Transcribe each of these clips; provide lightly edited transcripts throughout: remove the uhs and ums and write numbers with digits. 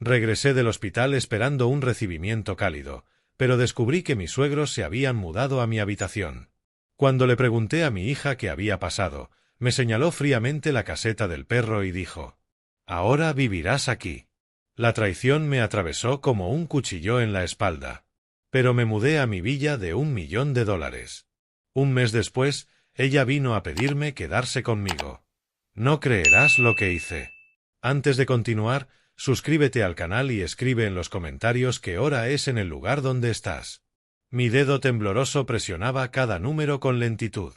Regresé del hospital esperando un recibimiento cálido, pero descubrí que mis suegros se habían mudado a mi habitación. Cuando le pregunté a mi hija qué había pasado, me señaló fríamente la caseta del perro y dijo: «Ahora vivirás aquí». La traición me atravesó como un cuchillo en la espalda. Pero me mudé a mi villa de $1.000.000. Un mes después, ella vino a pedirme quedarse conmigo. No creerás lo que hice. Antes de continuar, suscríbete al canal y escribe en los comentarios qué hora es en el lugar donde estás. Mi dedo tembloroso presionaba cada número con lentitud.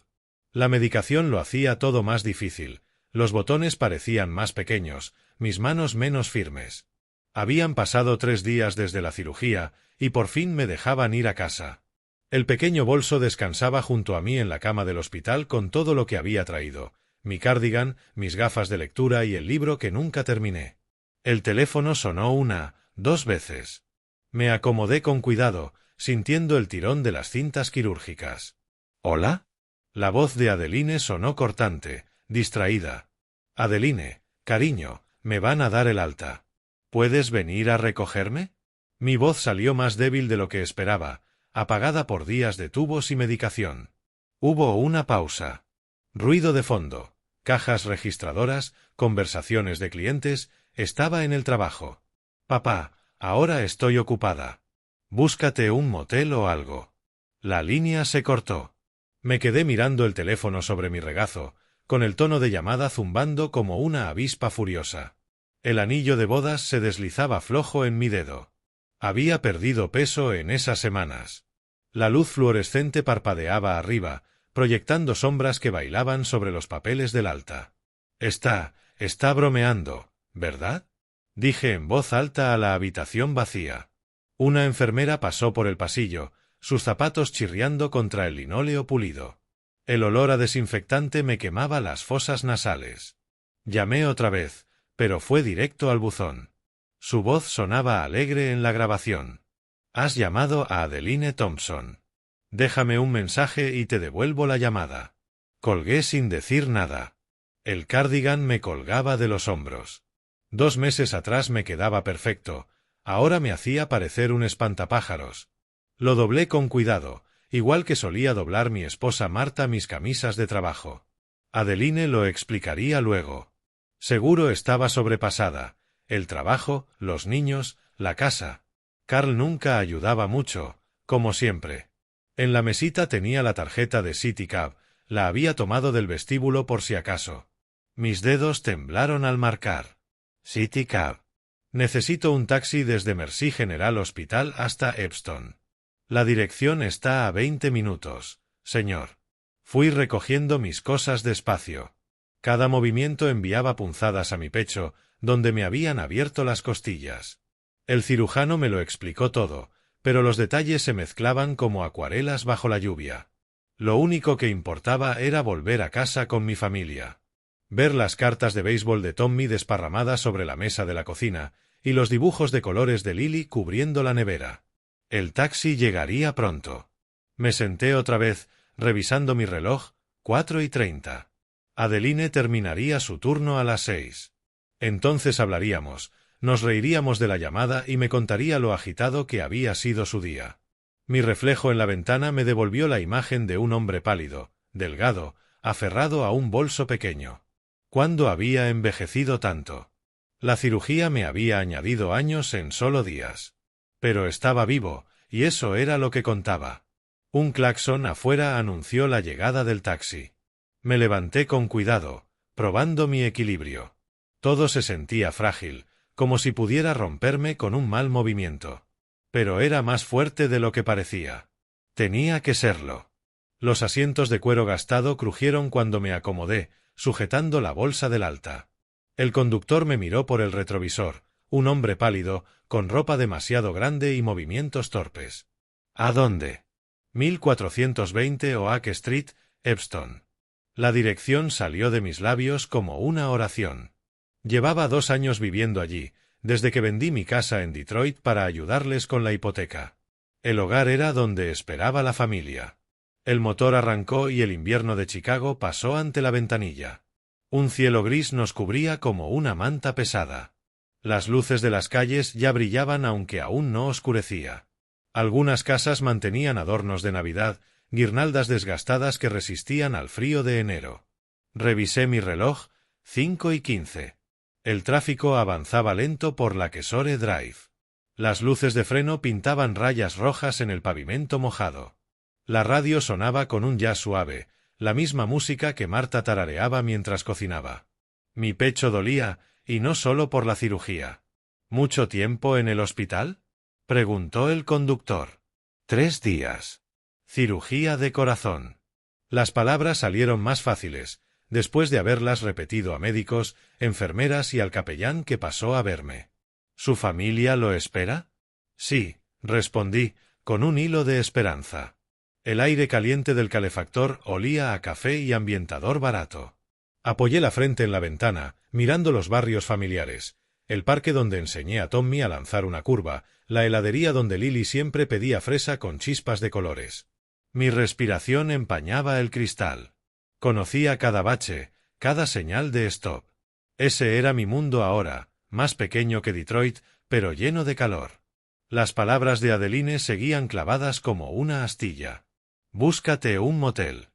La medicación lo hacía todo más difícil, los botones parecían más pequeños, mis manos menos firmes. Habían pasado 3 días desde la cirugía, y por fin me dejaban ir a casa. El pequeño bolso descansaba junto a mí en la cama del hospital con todo lo que había traído: mi cardigan, mis gafas de lectura y el libro que nunca terminé. El teléfono sonó 2 veces. Me acomodé con cuidado, sintiendo el tirón de las cintas quirúrgicas. ¿Hola? La voz de Adeline sonó cortante, distraída. «Adeline, cariño, me van a dar el alta. ¿Puedes venir a recogerme?» Mi voz salió más débil de lo que esperaba, apagada por días de tubos y medicación. Hubo una pausa. Ruido de fondo, cajas registradoras, conversaciones de clientes. Estaba en el trabajo. «Papá, ahora estoy ocupada. Búscate un motel o algo». La línea se cortó. Me quedé mirando el teléfono sobre mi regazo, con el tono de llamada zumbando como una avispa furiosa. El anillo de bodas se deslizaba flojo en mi dedo. Había perdido peso en esas semanas. La luz fluorescente parpadeaba arriba, proyectando sombras que bailaban sobre los papeles del alta. Está bromeando, ¿verdad?», dije en voz alta a la habitación vacía. Una enfermera pasó por el pasillo, sus zapatos chirriando contra el linóleo pulido. El olor a desinfectante me quemaba las fosas nasales. Llamé otra vez, pero fue directo al buzón. Su voz sonaba alegre en la grabación. «Has llamado a Adeline Thompson. Déjame un mensaje y te devuelvo la llamada». Colgué sin decir nada. El cardigan me colgaba de los hombros. 2 meses atrás me quedaba perfecto, ahora me hacía parecer un espantapájaros. Lo doblé con cuidado, igual que solía doblar mi esposa Marta mis camisas de trabajo. Adeline lo explicaría luego. Seguro estaba sobrepasada: el trabajo, los niños, la casa. Carl nunca ayudaba mucho, como siempre. En la mesita tenía la tarjeta de CityCab, la había tomado del vestíbulo por si acaso. Mis dedos temblaron al marcar. CityCab. Necesito un taxi desde Mercy General Hospital hasta Epsom. La dirección está a 20 minutos, señor. Fui recogiendo mis cosas despacio. Cada movimiento enviaba punzadas a mi pecho, donde me habían abierto las costillas. El cirujano me lo explicó todo, pero los detalles se mezclaban como acuarelas bajo la lluvia. Lo único que importaba era volver a casa con mi familia. Ver las cartas de béisbol de Tommy desparramadas sobre la mesa de la cocina, y los dibujos de colores de Lily cubriendo la nevera. El taxi llegaría pronto. Me senté otra vez, revisando mi reloj: 4:30. Adeline terminaría su turno a las 6. Entonces hablaríamos, nos reiríamos de la llamada y me contaría lo agitado que había sido su día. Mi reflejo en la ventana me devolvió la imagen de un hombre pálido, delgado, aferrado a un bolso pequeño. ¿Cuándo había envejecido tanto? La cirugía me había añadido años en solo días. Pero estaba vivo, y eso era lo que contaba. Un claxon afuera anunció la llegada del taxi. Me levanté con cuidado, probando mi equilibrio. Todo se sentía frágil, como si pudiera romperme con un mal movimiento. Pero era más fuerte de lo que parecía. Tenía que serlo. Los asientos de cuero gastado crujieron cuando me acomodé, sujetando la bolsa del alta. El conductor me miró por el retrovisor, un hombre pálido, con ropa demasiado grande y movimientos torpes. ¿A dónde? 1420 Oak Street, Epsom. La dirección salió de mis labios como una oración. Llevaba 2 años viviendo allí, desde que vendí mi casa en Detroit para ayudarles con la hipoteca. El hogar era donde esperaba la familia. El motor arrancó y el invierno de Chicago pasó ante la ventanilla. Un cielo gris nos cubría como una manta pesada. Las luces de las calles ya brillaban aunque aún no oscurecía. Algunas casas mantenían adornos de Navidad, guirnaldas desgastadas que resistían al frío de enero. Revisé mi reloj, 5:15. El tráfico avanzaba lento por la Kesore Drive. Las luces de freno pintaban rayas rojas en el pavimento mojado. La radio sonaba con un jazz suave, la misma música que Marta tarareaba mientras cocinaba. Mi pecho dolía, y no solo por la cirugía. ¿Mucho tiempo en el hospital?, preguntó el conductor. 3 días. Cirugía de corazón. Las palabras salieron más fáciles, después de haberlas repetido a médicos, enfermeras y al capellán que pasó a verme. ¿Su familia lo espera? Sí, respondí, con un hilo de esperanza. El aire caliente del calefactor olía a café y ambientador barato. Apoyé la frente en la ventana, mirando los barrios familiares, el parque donde enseñé a Tommy a lanzar una curva, la heladería donde Lily siempre pedía fresa con chispas de colores. Mi respiración empañaba el cristal. Conocía cada bache, cada señal de stop. Ese era mi mundo ahora, más pequeño que Detroit, pero lleno de calor. Las palabras de Adeline seguían clavadas como una astilla. Búscate un motel.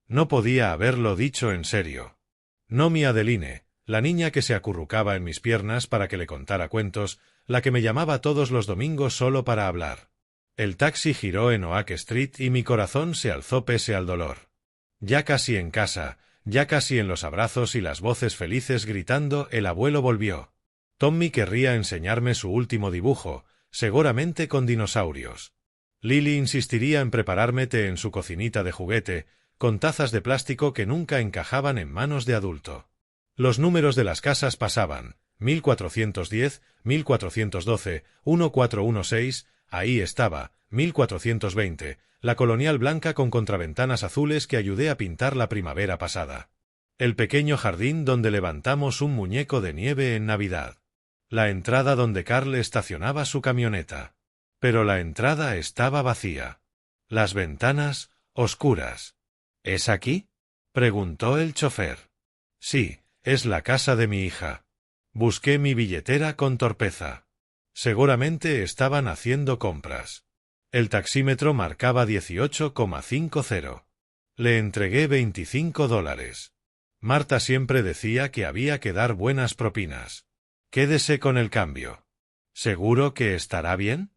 No podía haberlo dicho en serio. No mi Adeline, la niña que se acurrucaba en mis piernas para que le contara cuentos, la que me llamaba todos los domingos solo para hablar. El taxi giró en Oak Street y mi corazón se alzó pese al dolor. Ya casi en casa, ya casi en los abrazos y las voces felices gritando, el abuelo volvió. Tommy querría enseñarme su último dibujo, seguramente con dinosaurios. Lily insistiría en prepararme té en su cocinita de juguete, con tazas de plástico que nunca encajaban en manos de adulto. Los números de las casas pasaban, 1410, 1412, 1416, ahí estaba, 1420, la colonial blanca con contraventanas azules que ayudé a pintar la primavera pasada. El pequeño jardín donde levantamos un muñeco de nieve en Navidad. La entrada donde Carl estacionaba su camioneta. Pero la entrada estaba vacía. Las ventanas, oscuras. ¿Es aquí?, preguntó el chofer. Sí, es la casa de mi hija. Busqué mi billetera con torpeza. Seguramente estaban haciendo compras. El taxímetro marcaba 18,50. Le entregué $25. Marta siempre decía que había que dar buenas propinas. Quédese con el cambio. ¿Seguro que estará bien?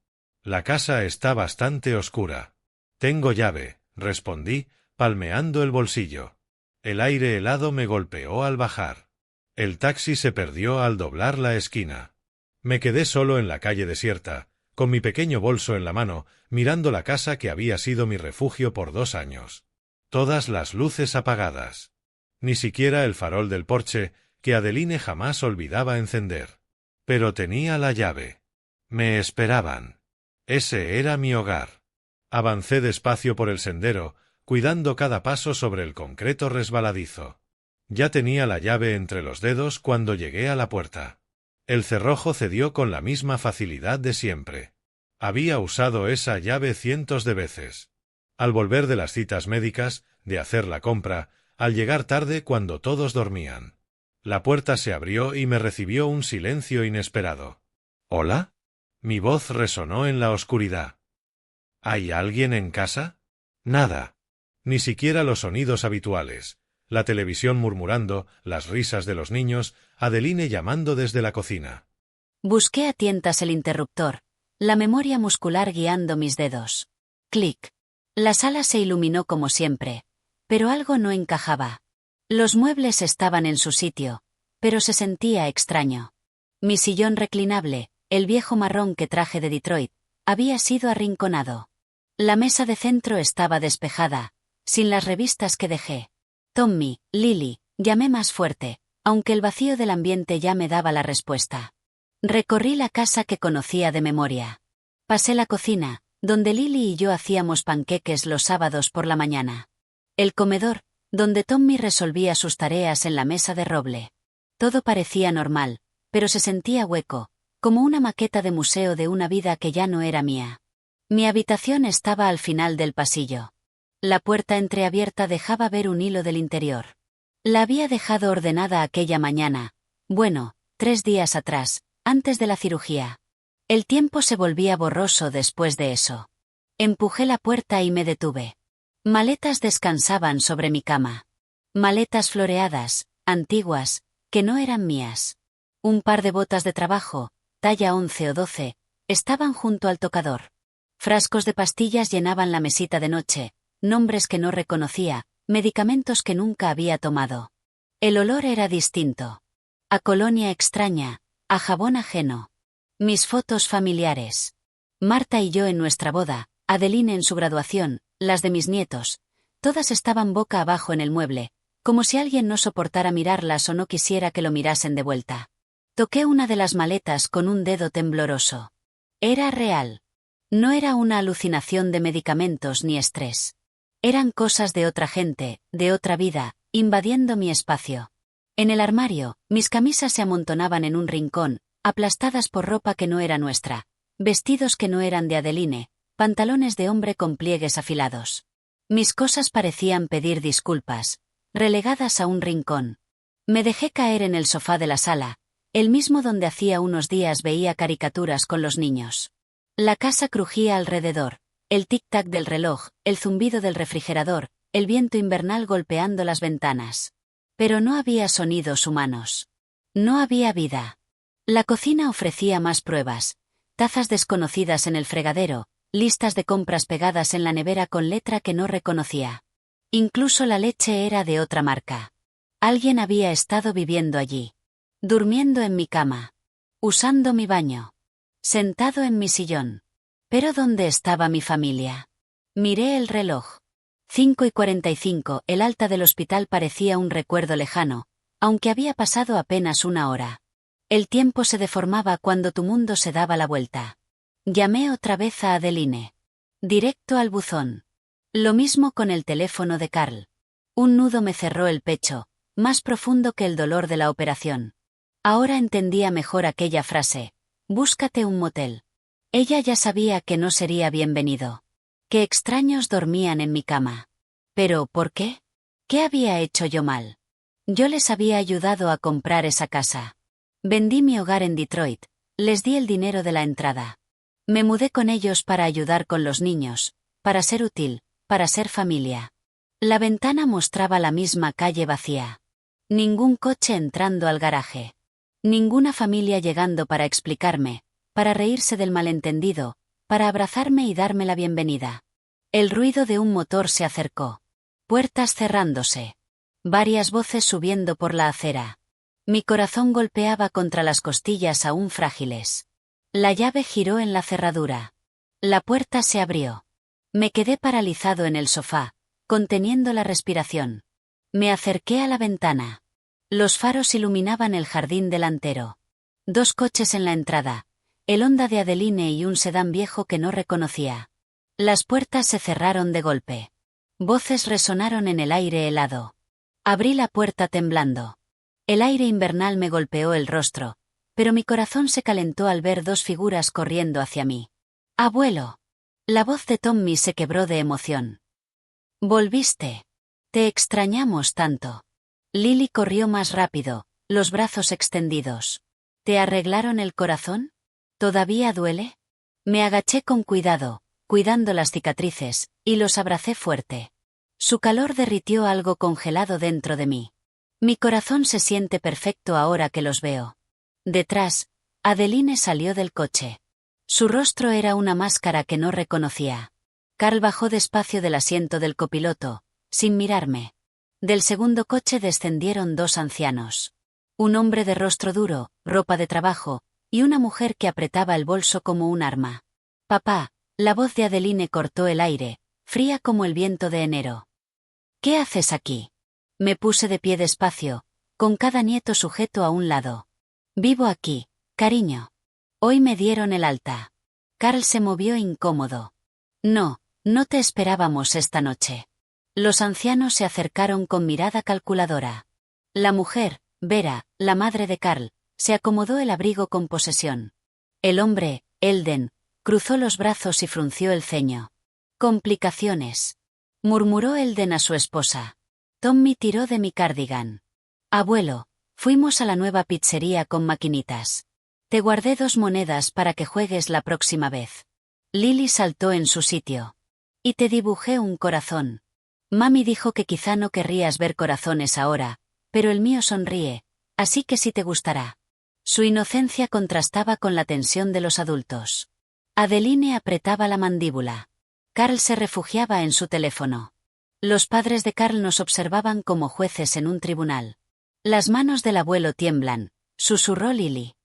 La casa está bastante oscura. Tengo llave, respondí, palmeando el bolsillo. El aire helado me golpeó al bajar. El taxi se perdió al doblar la esquina. Me quedé solo en la calle desierta, con mi pequeño bolso en la mano, mirando la casa que había sido mi refugio por 2 años. Todas las luces apagadas. Ni siquiera el farol del porche, que Adeline jamás olvidaba encender. Pero tenía la llave. Me esperaban. Ese era mi hogar. Avancé despacio por el sendero, cuidando cada paso sobre el concreto resbaladizo. Ya tenía la llave entre los dedos cuando llegué a la puerta. El cerrojo cedió con la misma facilidad de siempre. Había usado esa llave cientos de veces. Al volver de las citas médicas, de hacer la compra, al llegar tarde cuando todos dormían. La puerta se abrió y me recibió un silencio inesperado. ¿Hola? Mi voz resonó en la oscuridad. ¿Hay alguien en casa? Nada. Ni siquiera los sonidos habituales. La televisión murmurando, las risas de los niños, Adeline llamando desde la cocina. Busqué a tientas el interruptor, la memoria muscular guiando mis dedos. Clic. La sala se iluminó como siempre, pero algo no encajaba. Los muebles estaban en su sitio, pero se sentía extraño. Mi sillón reclinable, el viejo marrón que traje de Detroit, había sido arrinconado. La mesa de centro estaba despejada, sin las revistas que dejé. Tommy, Lily, llamé más fuerte, aunque el vacío del ambiente ya me daba la respuesta. Recorrí la casa que conocía de memoria. Pasé la cocina, donde Lily y yo hacíamos panqueques los sábados por la mañana. El comedor, donde Tommy resolvía sus tareas en la mesa de roble. Todo parecía normal, pero se sentía hueco, como una maqueta de museo de una vida que ya no era mía. Mi habitación estaba al final del pasillo. La puerta entreabierta dejaba ver un hilo del interior. La había dejado ordenada aquella mañana, bueno, 3 días atrás, antes de la cirugía. El tiempo se volvía borroso después de eso. Empujé la puerta y me detuve. Maletas descansaban sobre mi cama. Maletas floreadas, antiguas, que no eran mías. Un par de botas de trabajo, talla 11 o 12, estaban junto al tocador. Frascos de pastillas llenaban la mesita de noche, nombres que no reconocía, medicamentos que nunca había tomado. El olor era distinto. A colonia extraña, a jabón ajeno. Mis fotos familiares. Marta y yo en nuestra boda, Adeline en su graduación, las de mis nietos. Todas estaban boca abajo en el mueble, como si alguien no soportara mirarlas o no quisiera que lo mirasen de vuelta. Toqué una de las maletas con un dedo tembloroso. Era real. No era una alucinación de medicamentos ni estrés. Eran cosas de otra gente, de otra vida, invadiendo mi espacio. En el armario, mis camisas se amontonaban en un rincón, aplastadas por ropa que no era nuestra, vestidos que no eran de Adeline, pantalones de hombre con pliegues afilados. Mis cosas parecían pedir disculpas, relegadas a un rincón. Me dejé caer en el sofá de la sala, el mismo donde hacía unos días veía caricaturas con los niños. La casa crujía alrededor, el tic-tac del reloj, el zumbido del refrigerador, el viento invernal golpeando las ventanas. Pero no había sonidos humanos. No había vida. La cocina ofrecía más pruebas. Tazas desconocidas en el fregadero, listas de compras pegadas en la nevera con letra que no reconocía. Incluso la leche era de otra marca. Alguien había estado viviendo allí. Durmiendo en mi cama. Usando mi baño. Sentado en mi sillón. Pero ¿dónde estaba mi familia? Miré el reloj. 5:45, el alta del hospital parecía un recuerdo lejano, aunque había pasado apenas una hora. El tiempo se deformaba cuando tu mundo se daba la vuelta. Llamé otra vez a Adeline. Directo al buzón. Lo mismo con el teléfono de Carl. Un nudo me cerró el pecho, más profundo que el dolor de la operación. Ahora entendía mejor aquella frase: búscate un motel. Ella ya sabía que no sería bienvenido. Que extraños dormían en mi cama. ¿Pero por qué? ¿Qué había hecho yo mal? Yo les había ayudado a comprar esa casa. Vendí mi hogar en Detroit, les di el dinero de la entrada. Me mudé con ellos para ayudar con los niños, para ser útil, para ser familia. La ventana mostraba la misma calle vacía. Ningún coche entrando al garaje. Ninguna familia llegando para explicarme, para reírse del malentendido, para abrazarme y darme la bienvenida. El ruido de un motor se acercó. Puertas cerrándose. Varias voces subiendo por la acera. Mi corazón golpeaba contra las costillas aún frágiles. La llave giró en la cerradura. La puerta se abrió. Me quedé paralizado en el sofá, conteniendo la respiración. Me acerqué a la ventana. Los faros iluminaban el jardín delantero. 2 coches en la entrada, el Honda de Adeline y un sedán viejo que no reconocía. Las puertas se cerraron de golpe. Voces resonaron en el aire helado. Abrí la puerta temblando. El aire invernal me golpeó el rostro, pero mi corazón se calentó al ver 2 figuras corriendo hacia mí. ¡Abuelo! La voz de Tommy se quebró de emoción. «Volviste. Te extrañamos tanto». Lily corrió más rápido, los brazos extendidos. «¿Te arreglaron el corazón? ¿Todavía duele?» Me agaché con cuidado, cuidando las cicatrices, y los abracé fuerte. Su calor derritió algo congelado dentro de mí. Mi corazón se siente perfecto ahora que los veo. Detrás, Adeline salió del coche. Su rostro era una máscara que no reconocía. Carl bajó despacio del asiento del copiloto, sin mirarme. Del segundo coche descendieron 2 ancianos. Un hombre de rostro duro, ropa de trabajo, y una mujer que apretaba el bolso como un arma. «Papá», la voz de Adeline cortó el aire, fría como el viento de enero. «¿Qué haces aquí?» Me puse de pie despacio, con cada nieto sujeto a un lado. «Vivo aquí, cariño. Hoy me dieron el alta». Carl se movió incómodo. «No, no te esperábamos esta noche». Los ancianos se acercaron con mirada calculadora. La mujer, Vera, la madre de Carl, se acomodó el abrigo con posesión. El hombre, Elden, cruzó los brazos y frunció el ceño. «Complicaciones», murmuró Elden a su esposa. Tommy tiró de mi cardigan. «Abuelo, fuimos a la nueva pizzería con maquinitas. Te guardé 2 monedas para que juegues la próxima vez. Lily saltó en su sitio. Y te dibujé un corazón. Mami dijo que quizá no querrías ver corazones ahora, pero el mío sonríe, así que sí te gustará. Su inocencia contrastaba con la tensión de los adultos. Adeline apretaba la mandíbula. Carl se refugiaba en su teléfono. Los padres de Carl nos observaban como jueces en un tribunal. Las manos del abuelo tiemblan, susurró Lily.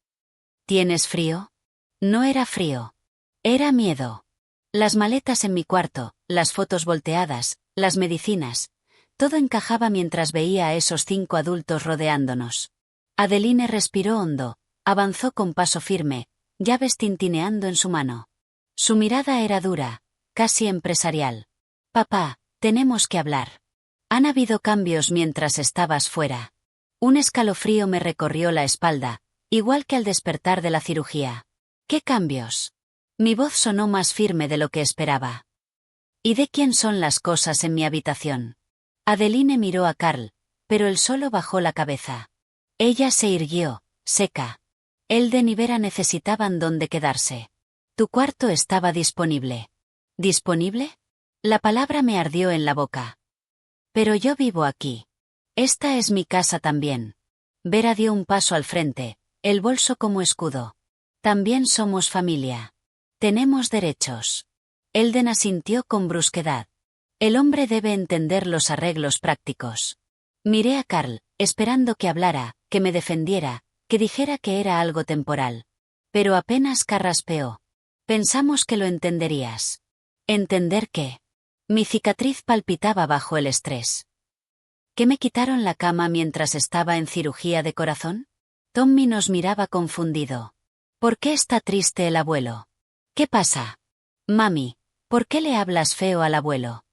¿Tienes frío? No era frío. Era miedo. Las maletas en mi cuarto, las fotos volteadas, las medicinas. Todo encajaba mientras veía a esos 5 adultos rodeándonos. Adeline respiró hondo, avanzó con paso firme, llaves tintineando en su mano. Su mirada era dura, casi empresarial. Papá, tenemos que hablar. Han habido cambios mientras estabas fuera. Un escalofrío me recorrió la espalda, igual que al despertar de la cirugía. ¿Qué cambios? Mi voz sonó más firme de lo que esperaba. ¿Y de quién son las cosas en mi habitación? Adeline miró a Carl, pero él solo bajó la cabeza. Ella se irguió, seca. Elden y Vera necesitaban dónde quedarse. Tu cuarto estaba disponible. ¿Disponible? La palabra me ardió en la boca. Pero yo vivo aquí. Esta es mi casa también. Vera dio un paso al frente, el bolso como escudo. También somos familia. Tenemos derechos. Elden asintió con brusquedad. El hombre debe entender los arreglos prácticos. Miré a Carl, esperando que hablara, que me defendiera, que dijera que era algo temporal. Pero apenas carraspeó. Pensamos que lo entenderías. ¿Entender qué? Mi cicatriz palpitaba bajo el estrés. ¿Que me quitaron la cama mientras estaba en cirugía de corazón? Tommy nos miraba confundido. ¿Por qué está triste el abuelo? ¿Qué pasa? Mami, ¿por qué le hablas feo al abuelo?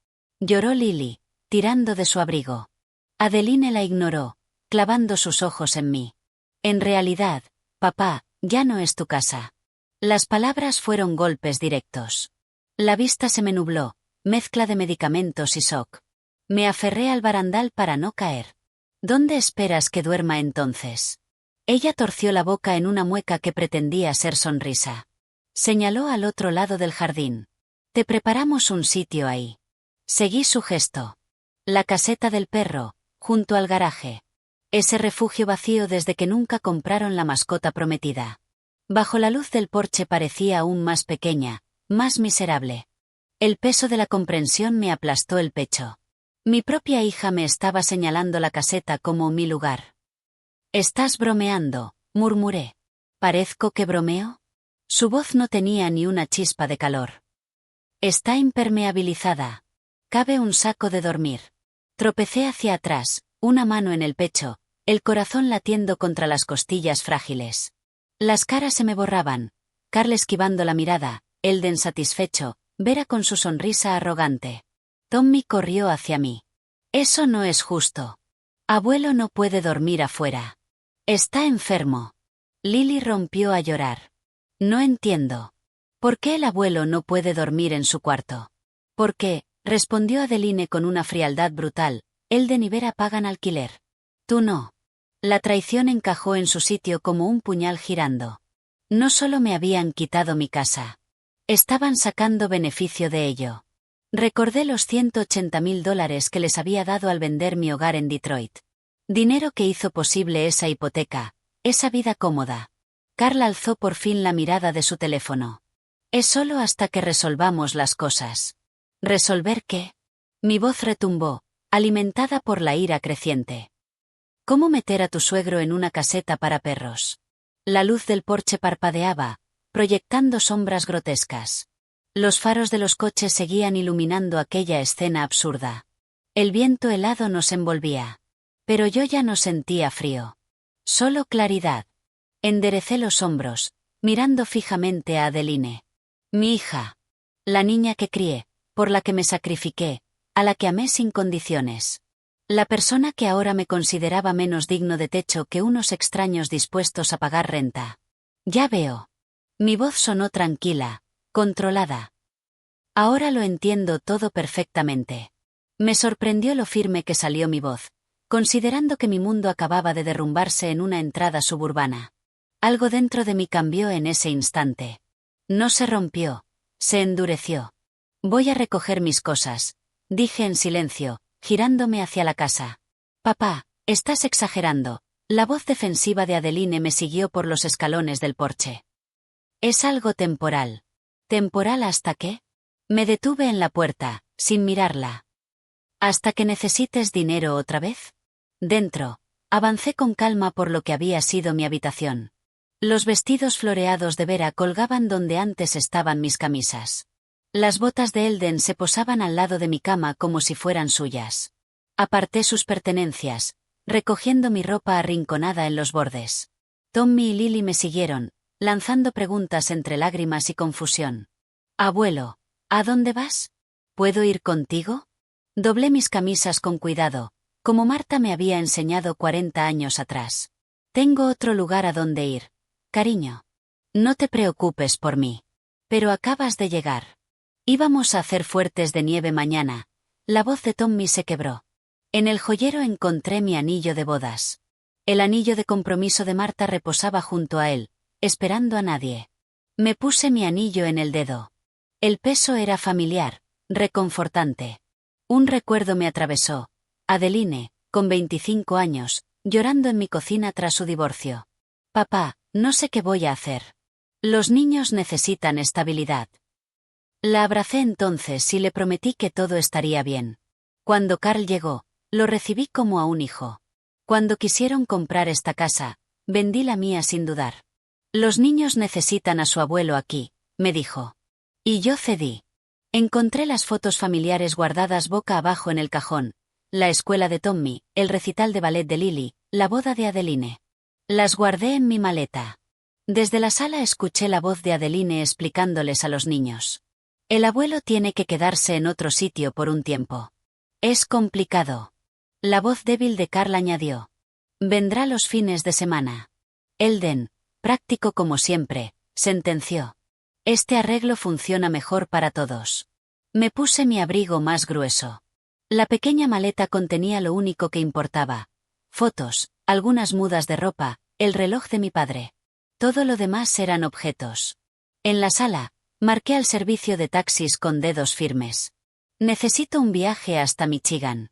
Lloró Lily, tirando de su abrigo. Adeline la ignoró, clavando sus ojos en mí. En realidad, papá, ya no es tu casa. Las palabras fueron golpes directos. La vista se me nubló, mezcla de medicamentos y shock. Me aferré al barandal para no caer. ¿Dónde esperas que duerma entonces? Ella torció la boca en una mueca que pretendía ser sonrisa. Señaló al otro lado del jardín. Te preparamos un sitio ahí. Seguí su gesto. La caseta del perro, junto al garaje. Ese refugio vacío desde que nunca compraron la mascota prometida. Bajo la luz del porche parecía aún más pequeña, más miserable. El peso de la comprensión me aplastó el pecho. Mi propia hija me estaba señalando la caseta como mi lugar. «Estás bromeando», murmuré. ¿Parezco que bromeo? Su voz no tenía ni una chispa de calor. Está impermeabilizada. Cabe un saco de dormir. Tropecé hacia atrás, una mano en el pecho, el corazón latiendo contra las costillas frágiles. Las caras se me borraban, Carl esquivando la mirada, Elden satisfecho, Vera con su sonrisa arrogante. Tommy corrió hacia mí. Eso no es justo. Abuelo no puede dormir afuera. Está enfermo. Lily rompió a llorar. No entiendo. ¿Por qué el abuelo no puede dormir en su cuarto? ¿Por qué? Respondió Adeline con una frialdad brutal. Elden y Vera pagan alquiler. Tú no. La traición encajó en su sitio como un puñal girando. No solo me habían quitado mi casa. Estaban sacando beneficio de ello. Recordé los $180.000 que les había dado al vender mi hogar en Detroit. Dinero que hizo posible esa hipoteca, esa vida cómoda. Carl alzó por fin la mirada de su teléfono. Es solo hasta que resolvamos las cosas. ¿Resolver qué? Mi voz retumbó, alimentada por la ira creciente. ¿Cómo meter a tu suegro en una caseta para perros? La luz del porche parpadeaba, proyectando sombras grotescas. Los faros de los coches seguían iluminando aquella escena absurda. El viento helado nos envolvía. Pero yo ya no sentía frío. Solo claridad. Enderecé los hombros, mirando fijamente a Adeline. Mi hija. La niña que crié, por la que me sacrifiqué, a la que amé sin condiciones. La persona que ahora me consideraba menos digno de techo que unos extraños dispuestos a pagar renta. Ya veo. Mi voz sonó tranquila, controlada. Ahora lo entiendo todo perfectamente. Me sorprendió lo firme que salió mi voz, considerando que mi mundo acababa de derrumbarse en una entrada suburbana. Algo dentro de mí cambió en ese instante. No se rompió, se endureció. Voy a recoger mis cosas, dije en silencio, girándome hacia la casa. Papá, estás exagerando. La voz defensiva de Adeline me siguió por los escalones del porche. Es algo temporal. ¿Temporal hasta qué? Me detuve en la puerta, sin mirarla. ¿Hasta que necesites dinero otra vez? Dentro. Avancé con calma por lo que había sido mi habitación. Los vestidos floreados de Vera colgaban donde antes estaban mis camisas. Las botas de Elden se posaban al lado de mi cama como si fueran suyas. Aparté sus pertenencias, recogiendo mi ropa arrinconada en los bordes. Tommy y Lily me siguieron, lanzando preguntas entre lágrimas y confusión. Abuelo, ¿a dónde vas? ¿Puedo ir contigo? Doblé mis camisas con cuidado, como Marta me había enseñado 40 años atrás. Tengo otro lugar a donde ir. Cariño. No te preocupes por mí. Pero acabas de llegar. Íbamos a hacer fuertes de nieve mañana. La voz de Tommy se quebró. En el joyero encontré mi anillo de bodas. El anillo de compromiso de Marta reposaba junto a él, esperando a nadie. Me puse mi anillo en el dedo. El peso era familiar, reconfortante. Un recuerdo me atravesó. Adeline, con 25 años, llorando en mi cocina tras su divorcio. Papá, no sé qué voy a hacer. Los niños necesitan estabilidad. La abracé entonces y le prometí que todo estaría bien. Cuando Carl llegó, lo recibí como a un hijo. Cuando quisieron comprar esta casa, vendí la mía sin dudar. Los niños necesitan a su abuelo aquí, me dijo. Y yo cedí. Encontré las fotos familiares guardadas boca abajo en el cajón, la escuela de Tommy, el recital de ballet de Lily, la boda de Adeline. Las guardé en mi maleta. Desde la sala escuché la voz de Adeline explicándoles a los niños. El abuelo tiene que quedarse en otro sitio por un tiempo. Es complicado. La voz débil de Carl añadió. Vendrá los fines de semana. Elden, práctico como siempre, sentenció. Este arreglo funciona mejor para todos. Me puse mi abrigo más grueso. La pequeña maleta contenía lo único que importaba. Fotos, algunas mudas de ropa, el reloj de mi padre. Todo lo demás eran objetos. En la sala, marqué al servicio de taxis con dedos firmes. Necesito un viaje hasta Michigan.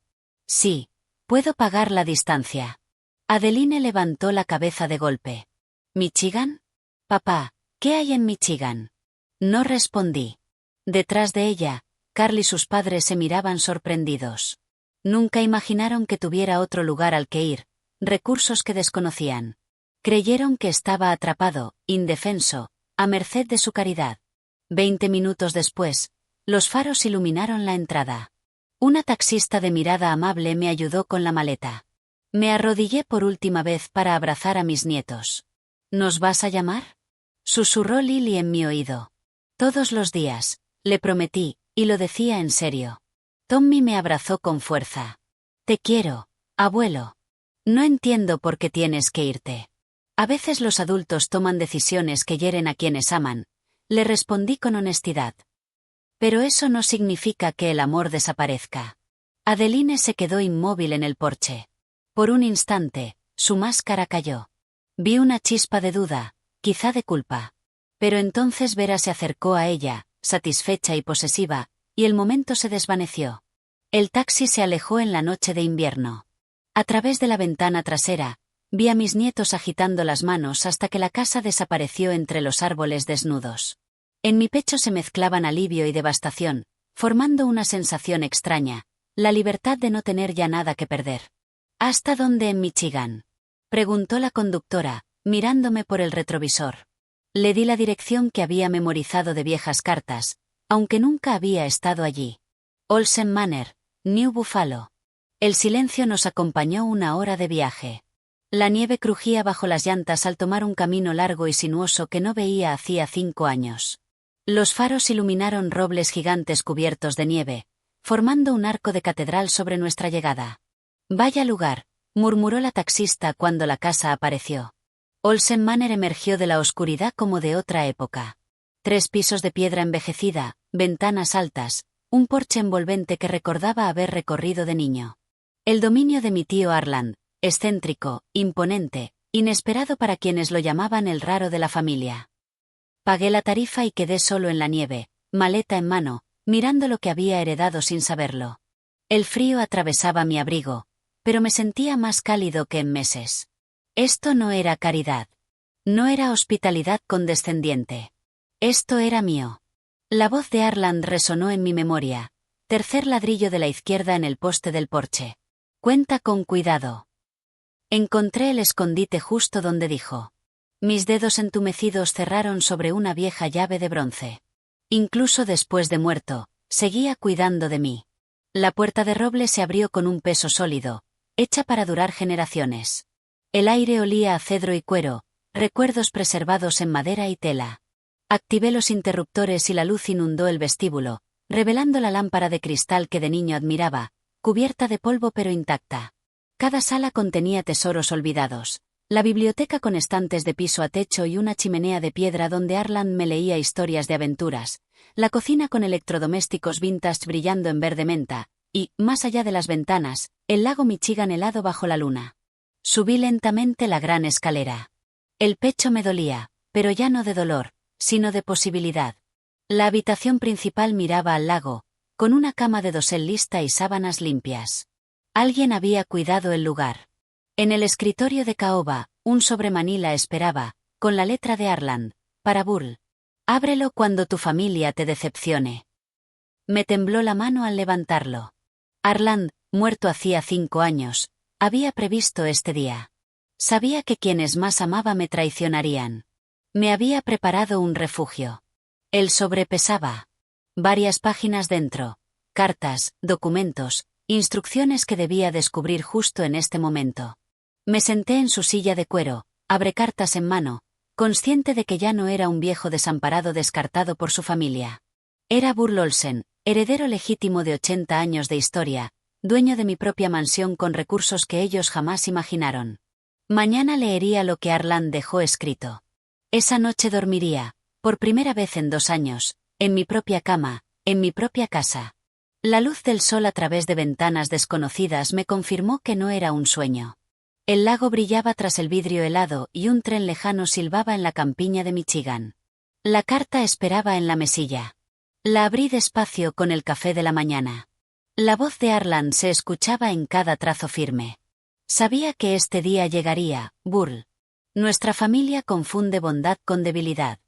Sí, puedo pagar la distancia. Adeline levantó la cabeza de golpe. ¿Michigan? Papá, ¿qué hay en Michigan? No respondí. Detrás de ella, Carl y sus padres se miraban sorprendidos. Nunca imaginaron que tuviera otro lugar al que ir, recursos que desconocían. Creyeron que estaba atrapado, indefenso, a merced de su caridad. 20 minutos después, los faros iluminaron la entrada. Una taxista de mirada amable me ayudó con la maleta. Me arrodillé por última vez para abrazar a mis nietos. ¿Nos vas a llamar? Susurró Lily en mi oído. Todos los días, le prometí, y lo decía en serio. Tommy me abrazó con fuerza. Te quiero, abuelo. No entiendo por qué tienes que irte. A veces los adultos toman decisiones que hieren a quienes aman, le respondí con honestidad. Pero eso no significa que el amor desaparezca. Adeline se quedó inmóvil en el porche. Por un instante, su máscara cayó. Vi una chispa de duda, quizá de culpa. Pero entonces Vera se acercó a ella, satisfecha y posesiva, y el momento se desvaneció. El taxi se alejó en la noche de invierno. A través de la ventana trasera, vi a mis nietos agitando las manos hasta que la casa desapareció entre los árboles desnudos. En mi pecho se mezclaban alivio y devastación, formando una sensación extraña, la libertad de no tener ya nada que perder. ¿Hasta dónde en Michigan? Preguntó la conductora, mirándome por el retrovisor. Le di la dirección que había memorizado de viejas cartas, aunque nunca había estado allí. Olsen Manor, New Buffalo. El silencio nos acompañó una hora de viaje. La nieve crujía bajo las llantas al tomar un camino largo y sinuoso que no veía hacía 5 años. Los faros iluminaron robles gigantes cubiertos de nieve, formando un arco de catedral sobre nuestra llegada. Vaya lugar, murmuró la taxista cuando la casa apareció. Olsen Manor emergió de la oscuridad como de otra época. 3 pisos de piedra envejecida, ventanas altas, un porche envolvente que recordaba haber recorrido de niño. El dominio de mi tío Arland, excéntrico, imponente, Inesperado para quienes lo llamaban el raro de la familia. Pagué la tarifa y quedé solo en la nieve, maleta en mano, mirando lo que había heredado sin saberlo. El frío atravesaba mi abrigo, pero me sentía más cálido que en meses. Esto no era caridad. No era hospitalidad condescendiente. Esto era mío. La voz de Arland resonó en mi memoria. Tercer ladrillo de la izquierda en el poste del porche. Cuenta con cuidado. Encontré el escondite justo donde dijo. Mis dedos entumecidos cerraron sobre una vieja llave de bronce. Incluso después de muerto, seguía cuidando de mí. La puerta de roble se abrió con un peso sólido, hecha para durar generaciones. El aire olía a cedro y cuero, recuerdos preservados en madera y tela. Activé los interruptores y la luz inundó el vestíbulo, revelando la lámpara de cristal que de niño admiraba, cubierta de polvo pero intacta. Cada sala contenía tesoros olvidados. La biblioteca con estantes de piso a techo y una chimenea de piedra donde Arland me leía historias de aventuras, la cocina con electrodomésticos vintage brillando en verde menta, y, más allá de las ventanas, el lago Michigan helado bajo la luna. Subí lentamente la gran escalera. El pecho me dolía, pero ya no de dolor, sino de posibilidad. La habitación principal miraba al lago, con una cama de dosel lista y sábanas limpias. Alguien había cuidado el lugar. En el escritorio de caoba, un sobremanila esperaba, con la letra de Arland, para Burl. Ábrelo cuando tu familia te decepcione. Me tembló la mano al levantarlo. Arland, muerto hacía 5 años, había previsto este día. Sabía que quienes más amaba me traicionarían. Me había preparado un refugio. El sobre pesaba. Varias páginas dentro. Cartas, documentos, instrucciones que debía descubrir justo en este momento. Me senté en su silla de cuero, abrecartas en mano, consciente de que ya no era un viejo desamparado descartado por su familia. Era Burl Olsen, heredero legítimo de 80 años de historia, dueño de mi propia mansión con recursos que ellos jamás imaginaron. Mañana leería lo que Arland dejó escrito. Esa noche dormiría, por primera vez en 2 años, en mi propia cama, en mi propia casa. La luz del sol a través de ventanas desconocidas me confirmó que no era un sueño. El lago brillaba tras el vidrio helado y un tren lejano silbaba en la campiña de Michigan. La carta esperaba en la mesilla. La abrí despacio con el café de la mañana. La voz de Arland se escuchaba en cada trazo firme. Sabía que este día llegaría, Burl. Nuestra familia confunde bondad con debilidad.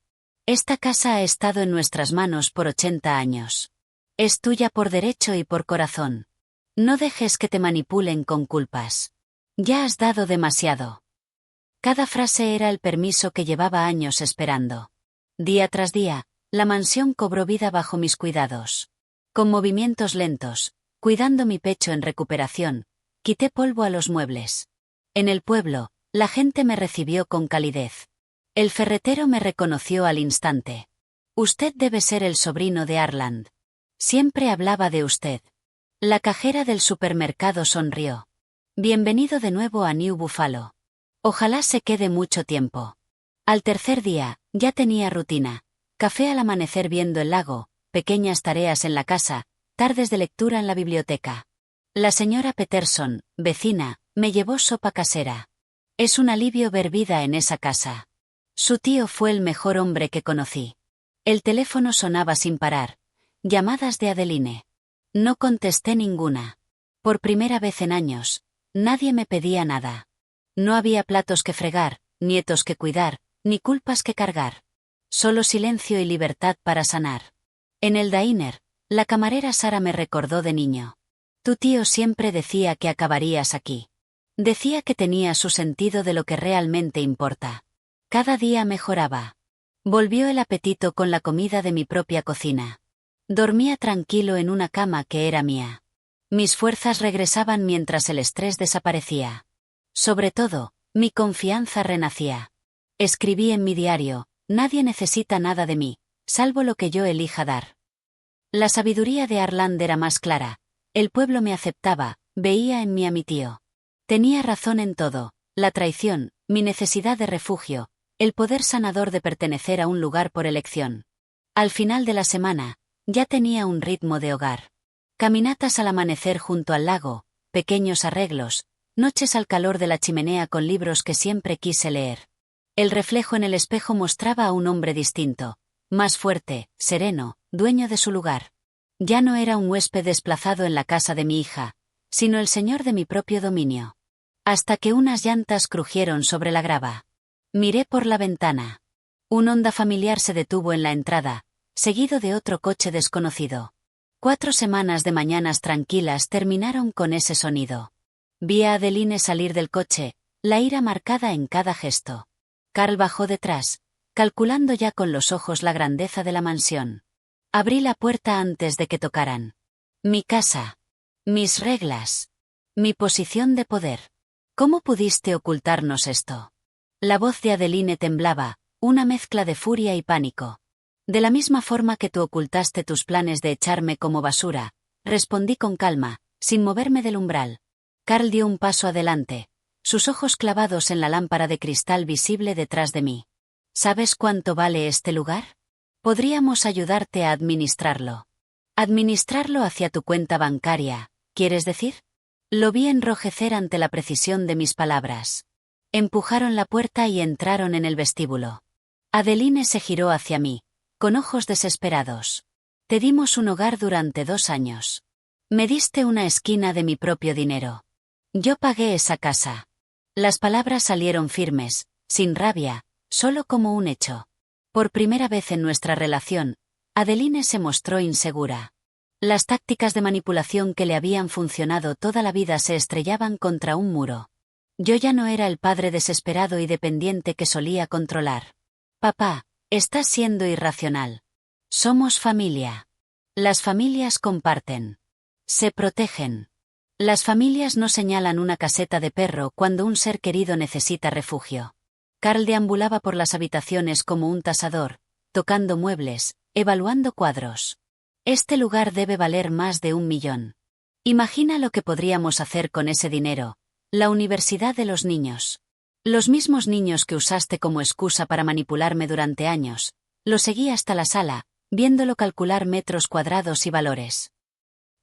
Esta casa ha estado en nuestras manos por 80 años. Es tuya por derecho y por corazón. No dejes que te manipulen con culpas. Ya has dado demasiado. Cada frase era el permiso que llevaba años esperando. Día tras día, la mansión cobró vida bajo mis cuidados. Con movimientos lentos, cuidando mi pecho en recuperación, quité polvo a los muebles. En el pueblo, la gente me recibió con calidez. El ferretero me reconoció al instante. Usted debe ser el sobrino de Arland. Siempre hablaba de usted. La cajera del supermercado sonrió. Bienvenido de nuevo a New Buffalo. Ojalá se quede mucho tiempo. Al tercer día, ya tenía rutina. Café al amanecer viendo el lago, pequeñas tareas en la casa, tardes de lectura en la biblioteca. La señora Peterson, vecina, me llevó sopa casera. Es un alivio ver vida en esa casa. Su tío fue el mejor hombre que conocí. El teléfono sonaba sin parar. Llamadas de Adeline. No contesté ninguna. Por primera vez en años, nadie me pedía nada. No había platos que fregar, nietos que cuidar, ni culpas que cargar. Solo silencio y libertad para sanar. En el diner, la camarera Sara me recordó de niño. Tu tío siempre decía que acabarías aquí. Decía que tenía su sentido de lo que realmente importa. Cada día mejoraba. Volvió el apetito con la comida de mi propia cocina. Dormía tranquilo en una cama que era mía. Mis fuerzas regresaban mientras el estrés desaparecía. Sobre todo, mi confianza renacía. Escribí en mi diario, nadie necesita nada de mí, salvo lo que yo elija dar. La sabiduría de Arland era más clara. El pueblo me aceptaba, veía en mí a mi tío. Tenía razón en todo, la traición, mi necesidad de refugio, el poder sanador de pertenecer a un lugar por elección. Al final de la semana, ya tenía un ritmo de hogar. Caminatas al amanecer junto al lago, pequeños arreglos, noches al calor de la chimenea con libros que siempre quise leer. El reflejo en el espejo mostraba a un hombre distinto, más fuerte, sereno, dueño de su lugar. Ya no era un huésped desplazado en la casa de mi hija, sino el señor de mi propio dominio. Hasta que unas llantas crujieron sobre la grava. Miré por la ventana. Un Honda familiar se detuvo en la entrada, seguido de otro coche desconocido. 4 semanas de mañanas tranquilas terminaron con ese sonido. Vi a Adeline salir del coche, la ira marcada en cada gesto. Carl bajó detrás, calculando ya con los ojos la grandeza de la mansión. Abrí la puerta antes de que tocaran. Mi casa. Mis reglas. Mi posición de poder. ¿Cómo pudiste ocultarnos esto? La voz de Adeline temblaba, una mezcla de furia y pánico. De la misma forma que tú ocultaste tus planes de echarme como basura, respondí con calma, sin moverme del umbral. Carl dio un paso adelante, sus ojos clavados en la lámpara de cristal visible detrás de mí. ¿Sabes cuánto vale este lugar? Podríamos ayudarte a administrarlo. Administrarlo hacia tu cuenta bancaria, ¿quieres decir? Lo vi enrojecer ante la precisión de mis palabras. Empujaron la puerta y entraron en el vestíbulo. Adeline se giró hacia mí, con ojos desesperados. Te dimos un hogar durante 2 años. Me diste una esquina de mi propio dinero. Yo pagué esa casa. Las palabras salieron firmes, sin rabia, solo como un hecho. Por primera vez en nuestra relación, Adeline se mostró insegura. Las tácticas de manipulación que le habían funcionado toda la vida se estrellaban contra un muro. Yo ya no era el padre desesperado y dependiente que solía controlar. Papá, estás siendo irracional. Somos familia. Las familias comparten. Se protegen. Las familias no señalan una caseta de perro cuando un ser querido necesita refugio. Carl deambulaba por las habitaciones como un tasador, tocando muebles, evaluando cuadros. Este lugar debe valer más de 1 millón. Imagina lo que podríamos hacer con ese dinero. La universidad de los niños. Los mismos niños que usaste como excusa para manipularme durante años. Lo seguí hasta la sala, viéndolo calcular metros cuadrados y valores.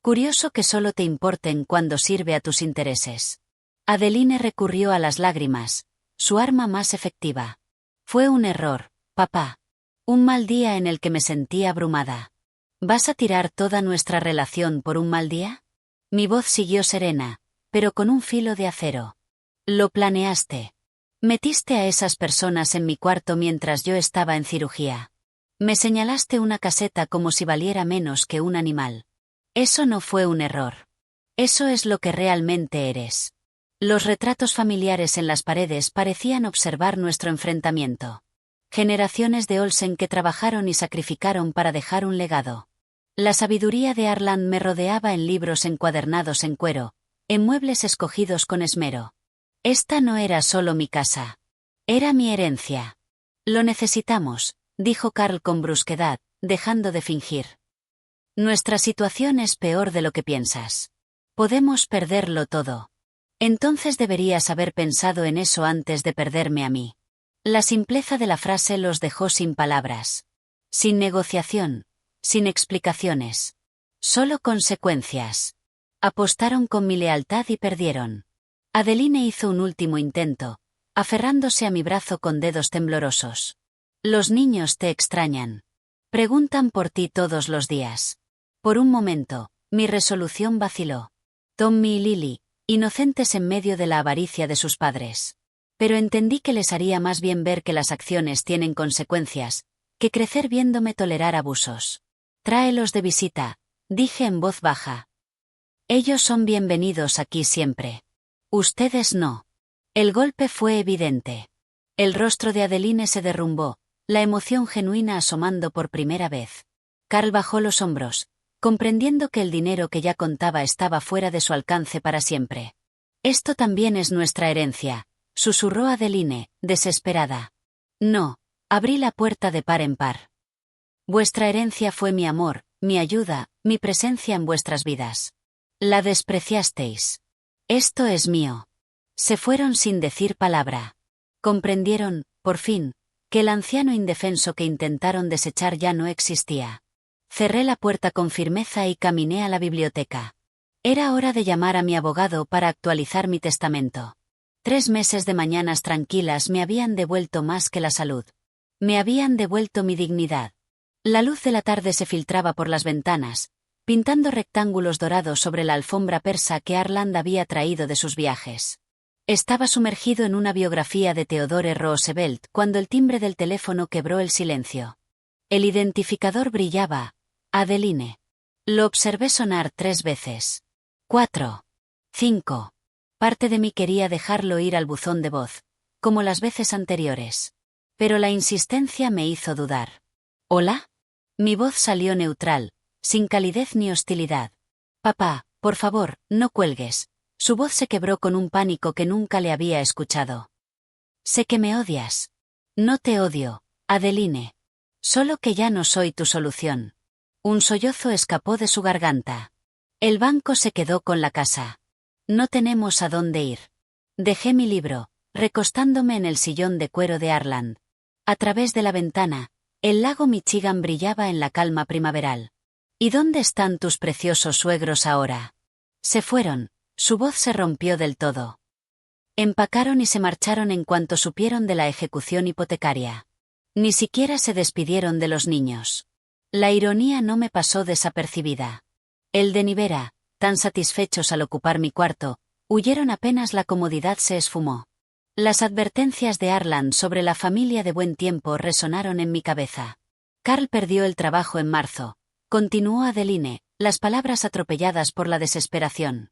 Curioso que solo te importen cuando sirve a tus intereses. Adeline recurrió a las lágrimas, su arma más efectiva. Fue un error, papá. Un mal día en el que me sentí abrumada. ¿Vas a tirar toda nuestra relación por un mal día? Mi voz siguió serena, pero con un filo de acero. Lo planeaste. Metiste a esas personas en mi cuarto mientras yo estaba en cirugía. Me señalaste una caseta como si valiera menos que un animal. Eso no fue un error. Eso es lo que realmente eres. Los retratos familiares en las paredes parecían observar nuestro enfrentamiento. Generaciones de Olsen que trabajaron y sacrificaron para dejar un legado. La sabiduría de Arland me rodeaba en libros encuadernados en cuero, en muebles escogidos con esmero. Esta no era solo mi casa. Era mi herencia. Lo necesitamos, dijo Carl con brusquedad, dejando de fingir. Nuestra situación es peor de lo que piensas. Podemos perderlo todo. Entonces deberías haber pensado en eso antes de perderme a mí. La simpleza de la frase los dejó sin palabras. Sin negociación. Sin explicaciones. Solo consecuencias. Apostaron con mi lealtad y perdieron. Adeline hizo un último intento, aferrándose a mi brazo con dedos temblorosos. Los niños te extrañan. Preguntan por ti todos los días. Por un momento, mi resolución vaciló. Tommy y Lily, inocentes en medio de la avaricia de sus padres. Pero entendí que les haría más bien ver que las acciones tienen consecuencias, que crecer viéndome tolerar abusos. Tráelos de visita, dije en voz baja. Ellos son bienvenidos aquí siempre. Ustedes no. El golpe fue evidente. El rostro de Adeline se derrumbó, la emoción genuina asomando por primera vez. Carl bajó los hombros, comprendiendo que el dinero que ya contaba estaba fuera de su alcance para siempre. Esto también es nuestra herencia, susurró Adeline, desesperada. No, abrí la puerta de par en par. Vuestra herencia fue mi amor, mi ayuda, mi presencia en vuestras vidas. La despreciasteis. Esto es mío. Se fueron sin decir palabra. Comprendieron, por fin, que el anciano indefenso que intentaron desechar ya no existía. Cerré la puerta con firmeza y caminé a la biblioteca. Era hora de llamar a mi abogado para actualizar mi testamento. 3 meses de mañanas tranquilas me habían devuelto más que la salud. Me habían devuelto mi dignidad. La luz de la tarde se filtraba por las ventanas, pintando rectángulos dorados sobre la alfombra persa que Arland había traído de sus viajes. Estaba sumergido en una biografía de Theodore Roosevelt cuando el timbre del teléfono quebró el silencio. El identificador brillaba. Adeline. Lo observé sonar 3 veces. 4. 5. Parte de mí quería dejarlo ir al buzón de voz, como las veces anteriores. Pero la insistencia me hizo dudar. ¿Hola? Mi voz salió neutral, sin calidez ni hostilidad. Papá, por favor, no cuelgues. Su voz se quebró con un pánico que nunca le había escuchado. Sé que me odias. No te odio, Adeline. Solo que ya no soy tu solución. Un sollozo escapó de su garganta. El banco se quedó con la casa. No tenemos a dónde ir. Dejé mi libro, recostándome en el sillón de cuero de Arland. A través de la ventana, el lago Michigan brillaba en la calma primaveral. ¿Y dónde están tus preciosos suegros ahora? Se fueron, su voz se rompió del todo. Empacaron y se marcharon en cuanto supieron de la ejecución hipotecaria. Ni siquiera se despidieron de los niños. La ironía no me pasó desapercibida. El de Nivera, tan satisfechos al ocupar mi cuarto, huyeron apenas la comodidad se esfumó. Las advertencias de Arland sobre la familia de buen tiempo resonaron en mi cabeza. Carl perdió el trabajo en marzo. Continuó Adeline, las palabras atropelladas por la desesperación.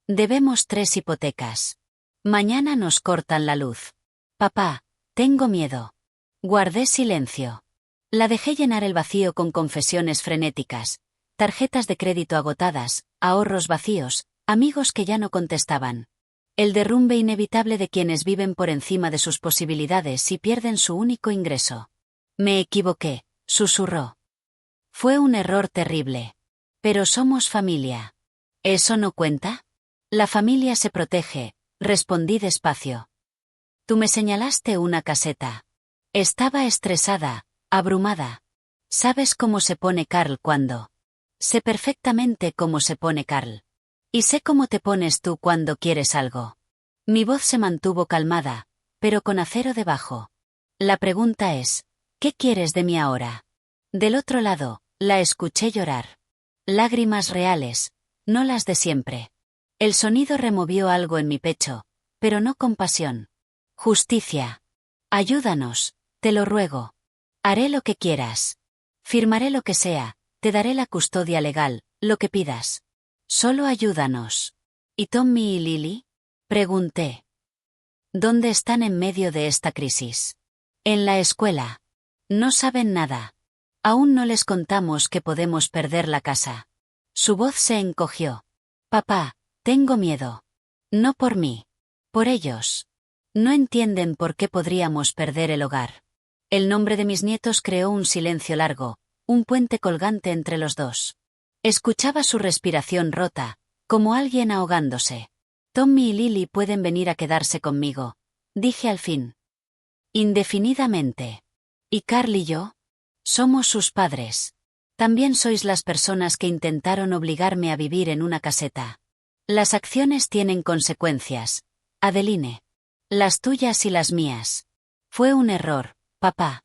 Debemos 3 hipotecas. Mañana nos cortan la luz. Papá, tengo miedo. Guardé silencio. La dejé llenar el vacío con confesiones frenéticas, tarjetas de crédito agotadas, ahorros vacíos, amigos que ya no contestaban. El derrumbe inevitable de quienes viven por encima de sus posibilidades y pierden su único ingreso. Me equivoqué, susurró. Fue un error terrible. Pero somos familia. ¿Eso no cuenta? La familia se protege, respondí despacio. Tú me señalaste una caseta. Estaba estresada, abrumada. ¿Sabes cómo se pone Carl cuando? Sé perfectamente cómo se pone Carl. Y sé cómo te pones tú cuando quieres algo. Mi voz se mantuvo calmada, pero con acero debajo. La pregunta es, ¿qué quieres de mí ahora? Del otro lado, la escuché llorar. Lágrimas reales, no las de siempre. El sonido removió algo en mi pecho, pero no compasión. Justicia. Ayúdanos, te lo ruego. Haré lo que quieras. Firmaré lo que sea, te daré la custodia legal, lo que pidas. Solo ayúdanos. ¿Y Tommy y Lily? Pregunté. ¿Dónde están en medio de esta crisis? En la escuela. No saben nada. Aún no les contamos que podemos perder la casa. Su voz se encogió. Papá, tengo miedo. No por mí. Por ellos. No entienden por qué podríamos perder el hogar. El nombre de mis nietos creó un silencio largo, un puente colgante entre los dos. Escuchaba su respiración rota, como alguien ahogándose. Tommy y Lily pueden venir a quedarse conmigo, dije al fin. Indefinidamente. ¿Y Carl y yo? Somos sus padres. También sois las personas que intentaron obligarme a vivir en una caseta. Las acciones tienen consecuencias, Adeline. Las tuyas y las mías. Fue un error, papá.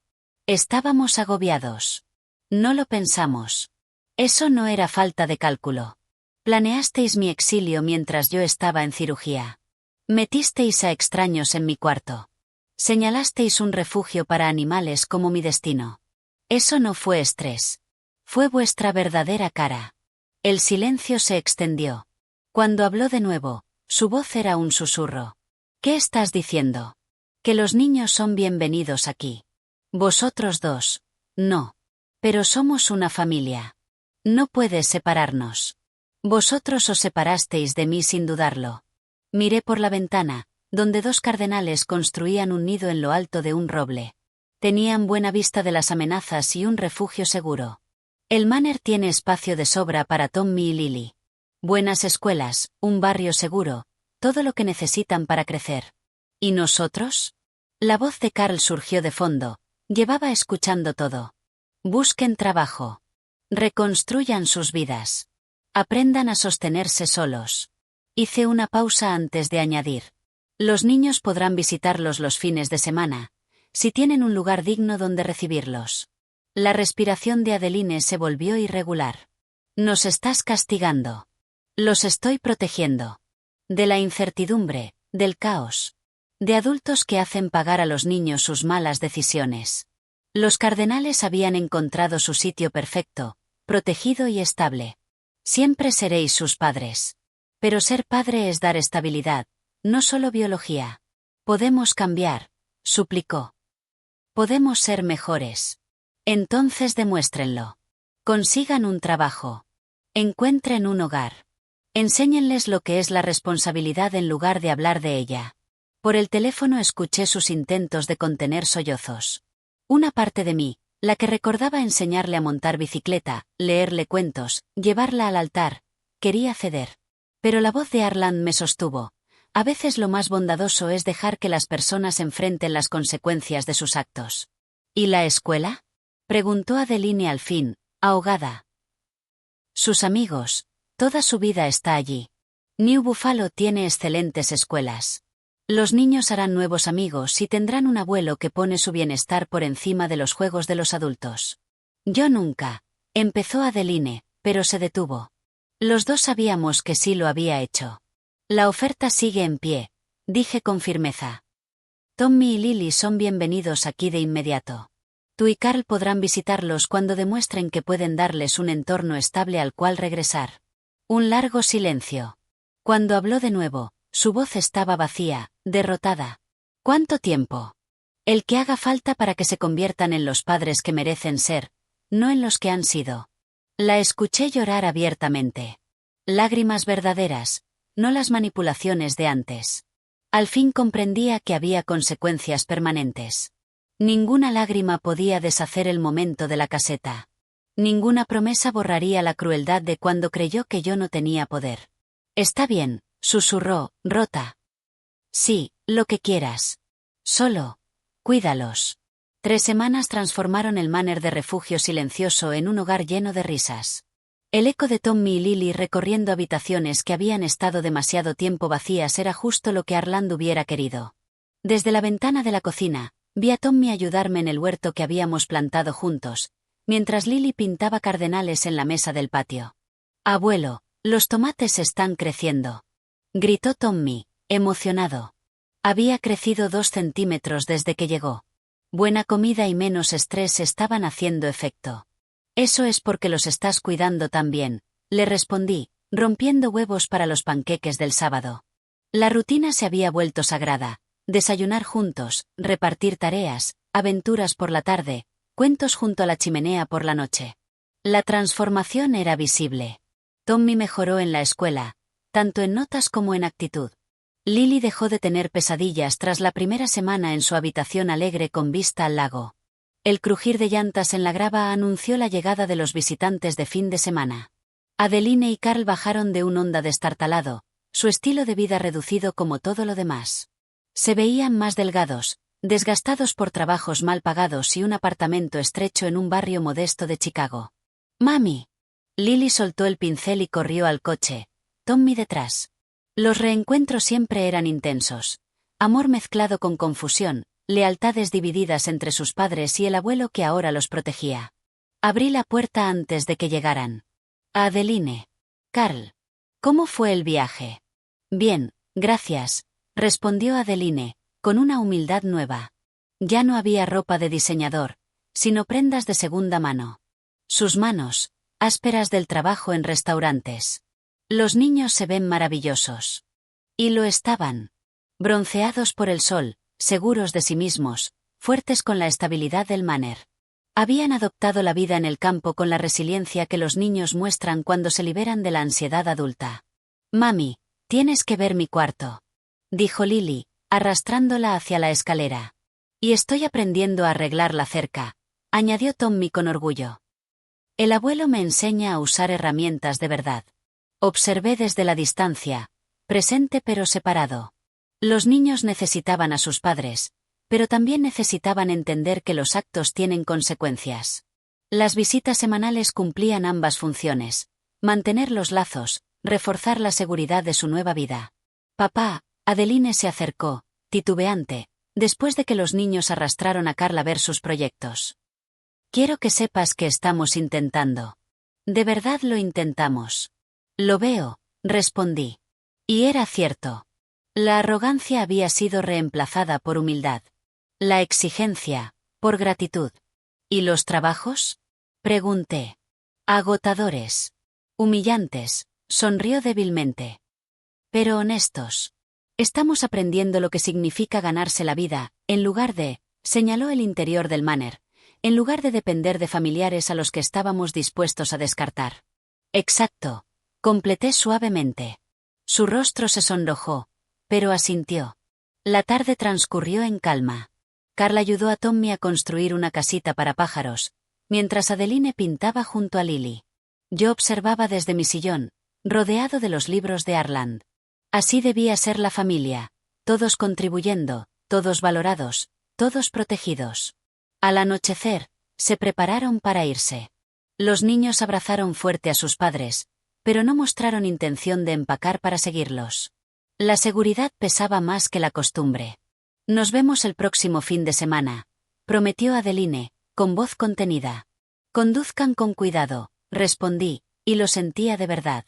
Estábamos agobiados. No lo pensamos. Eso no era falta de cálculo. Planeasteis mi exilio mientras yo estaba en cirugía. Metisteis a extraños en mi cuarto. Señalasteis un refugio para animales como mi destino. Eso no fue estrés. Fue vuestra verdadera cara. El silencio se extendió. Cuando habló de nuevo, su voz era un susurro. ¿Qué estás diciendo? Que los niños son bienvenidos aquí. Vosotros dos. No. Pero somos una familia. No puedes separarnos. Vosotros os separasteis de mí sin dudarlo. Miré por la ventana, donde 2 cardenales construían un nido en lo alto de un roble. Tenían buena vista de las amenazas y un refugio seguro. El Manor tiene espacio de sobra para Tommy y Lily. Buenas escuelas, un barrio seguro, todo lo que necesitan para crecer. ¿Y nosotros? La voz de Carl surgió de fondo, llevaba escuchando todo. Busquen trabajo. Reconstruyan sus vidas. Aprendan a sostenerse solos. Hice una pausa antes de añadir. Los niños podrán visitarlos los fines de semana, si tienen un lugar digno donde recibirlos. La respiración de Adeline se volvió irregular. Nos estás castigando. Los estoy protegiendo. De la incertidumbre, del caos. De adultos que hacen pagar a los niños sus malas decisiones. Los cardenales habían encontrado su sitio perfecto, protegido y estable. Siempre seréis sus padres. Pero ser padre es dar estabilidad, no solo biología. Podemos cambiar, suplicó. Podemos ser mejores. Entonces demuéstrenlo. Consigan un trabajo. Encuentren un hogar. Enséñenles lo que es la responsabilidad en lugar de hablar de ella. Por el teléfono escuché sus intentos de contener sollozos. Una parte de mí, la que recordaba enseñarle a montar bicicleta, leerle cuentos, llevarla al altar, quería ceder. Pero la voz de Arland me sostuvo. A veces lo más bondadoso es dejar que las personas enfrenten las consecuencias de sus actos. ¿Y la escuela? Preguntó Adeline al fin, ahogada. Sus amigos, toda su vida está allí. New Buffalo tiene excelentes escuelas. Los niños harán nuevos amigos y tendrán un abuelo que pone su bienestar por encima de los juegos de los adultos. Yo nunca, empezó Adeline, pero se detuvo. Los dos sabíamos que sí lo había hecho. La oferta sigue en pie, dije con firmeza. Tommy y Lily son bienvenidos aquí de inmediato. Tú y Carl podrán visitarlos cuando demuestren que pueden darles un entorno estable al cual regresar. Un largo silencio. Cuando habló de nuevo, su voz estaba vacía, derrotada. ¿Cuánto tiempo? El que haga falta para que se conviertan en los padres que merecen ser, no en los que han sido. La escuché llorar abiertamente. Lágrimas verdaderas, no las manipulaciones de antes. Al fin comprendía que había consecuencias permanentes. Ninguna lágrima podía deshacer el momento de la caseta. Ninguna promesa borraría la crueldad de cuando creyó que yo no tenía poder. Está bien, susurró, rota. Sí, lo que quieras. Solo, cuídalos. 3 semanas transformaron el manor de refugio silencioso en un hogar lleno de risas. El eco de Tommy y Lily recorriendo habitaciones que habían estado demasiado tiempo vacías era justo lo que Arland hubiera querido. Desde la ventana de la cocina, vi a Tommy ayudarme en el huerto que habíamos plantado juntos, mientras Lily pintaba cardenales en la mesa del patio. Abuelo, los tomates están creciendo. Gritó Tommy, emocionado. Había crecido 2 centímetros desde que llegó. Buena comida y menos estrés estaban haciendo efecto. Eso es porque los estás cuidando tan bien, le respondí, rompiendo huevos para los panqueques del sábado. La rutina se había vuelto sagrada. Desayunar juntos, repartir tareas, aventuras por la tarde, cuentos junto a la chimenea por la noche. La transformación era visible. Tommy mejoró en la escuela, tanto en notas como en actitud. Lily dejó de tener pesadillas tras la primera semana en su habitación alegre con vista al lago. El crujir de llantas en la grava anunció la llegada de los visitantes de fin de semana. Adeline y Carl bajaron de un Honda destartalado, su estilo de vida reducido como todo lo demás. Se veían más delgados, desgastados por trabajos mal pagados y un apartamento estrecho en un barrio modesto de Chicago. «Mami». Lily soltó el pincel y corrió al coche, Tommy detrás. Los reencuentros siempre eran intensos. Amor mezclado con confusión, lealtades divididas entre sus padres y el abuelo que ahora los protegía. Abrí la puerta antes de que llegaran. Adeline. Carl. ¿Cómo fue el viaje? Bien, gracias, respondió Adeline, con una humildad nueva. Ya no había ropa de diseñador, sino prendas de segunda mano. Sus manos, ásperas del trabajo en restaurantes. Los niños se ven maravillosos. Y lo estaban. Bronceados por el sol, seguros de sí mismos, fuertes con la estabilidad del manor. Habían adoptado la vida en el campo con la resiliencia que los niños muestran cuando se liberan de la ansiedad adulta. «Mami, tienes que ver mi cuarto», dijo Lily, arrastrándola hacia la escalera. «Y estoy aprendiendo a arreglar la cerca», añadió Tommy con orgullo. «El abuelo me enseña a usar herramientas de verdad». Observé desde la distancia, presente pero separado. Los niños necesitaban a sus padres, pero también necesitaban entender que los actos tienen consecuencias. Las visitas semanales cumplían ambas funciones, mantener los lazos, reforzar la seguridad de su nueva vida. Papá, Adeline se acercó, titubeante, después de que los niños arrastraron a Carl a ver sus proyectos. Quiero que sepas que estamos intentando. De verdad lo intentamos. Lo veo, respondí. Y era cierto. La arrogancia había sido reemplazada por humildad. La exigencia, por gratitud. ¿Y los trabajos? Pregunté. Agotadores. Humillantes, sonrió débilmente. Pero honestos. Estamos aprendiendo lo que significa ganarse la vida, en lugar de, señaló el interior del manor, en lugar de depender de familiares a los que estábamos dispuestos a descartar. Exacto, completé suavemente. Su rostro se sonrojó, pero asintió. La tarde transcurrió en calma. Carl ayudó a Tommy a construir una casita para pájaros, mientras Adeline pintaba junto a Lily. Yo observaba desde mi sillón, rodeado de los libros de Arland. Así debía ser la familia, todos contribuyendo, todos valorados, todos protegidos. Al anochecer, se prepararon para irse. Los niños abrazaron fuerte a sus padres, pero no mostraron intención de empacar para seguirlos. La seguridad pesaba más que la costumbre. Nos vemos el próximo fin de semana, prometió Adeline, con voz contenida. Conduzcan con cuidado, respondí, y lo sentía de verdad.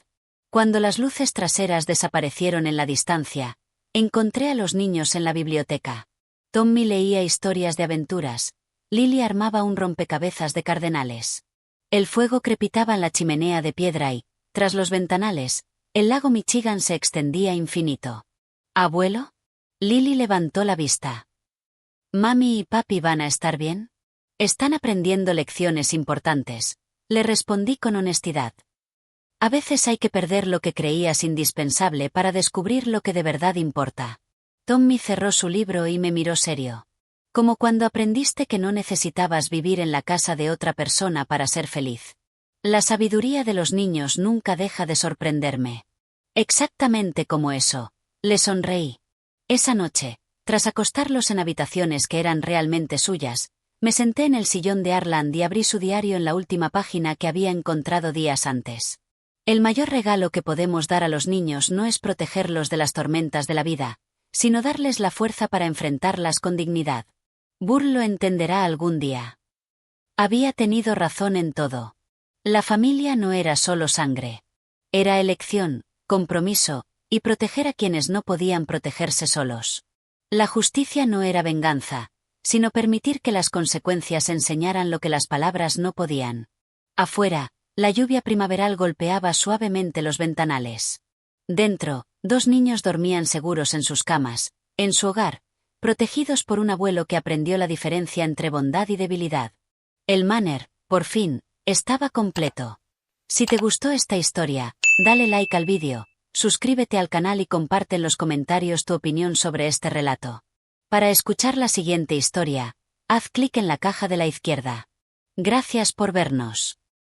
Cuando las luces traseras desaparecieron en la distancia, encontré a los niños en la biblioteca. Tommy leía historias de aventuras, Lily armaba un rompecabezas de cardenales. El fuego crepitaba en la chimenea de piedra y, tras los ventanales, el lago Michigan se extendía infinito. ¿Abuelo? Lily levantó la vista. ¿Mami y papi van a estar bien? Están aprendiendo lecciones importantes, le respondí con honestidad. A veces hay que perder lo que creías indispensable para descubrir lo que de verdad importa. Tommy cerró su libro y me miró serio. Como cuando aprendiste que no necesitabas vivir en la casa de otra persona para ser feliz. La sabiduría de los niños nunca deja de sorprenderme. Exactamente como eso, le sonreí. Esa noche, tras acostarlos en habitaciones que eran realmente suyas, me senté en el sillón de Arland y abrí su diario en la última página que había encontrado días antes. El mayor regalo que podemos dar a los niños no es protegerlos de las tormentas de la vida, sino darles la fuerza para enfrentarlas con dignidad. Burl lo entenderá algún día. Había tenido razón en todo. La familia no era solo sangre. Era elección, compromiso, y proteger a quienes no podían protegerse solos. La justicia no era venganza, sino permitir que las consecuencias enseñaran lo que las palabras no podían. Afuera, la lluvia primaveral golpeaba suavemente los ventanales. Dentro, dos niños dormían seguros en sus camas, en su hogar, protegidos por un abuelo que aprendió la diferencia entre bondad y debilidad. El manor, por fin, estaba completo. Si te gustó esta historia, dale like al vídeo, suscríbete al canal y comparte en los comentarios tu opinión sobre este relato. Para escuchar la siguiente historia, haz clic en la caja de la izquierda. Gracias por vernos.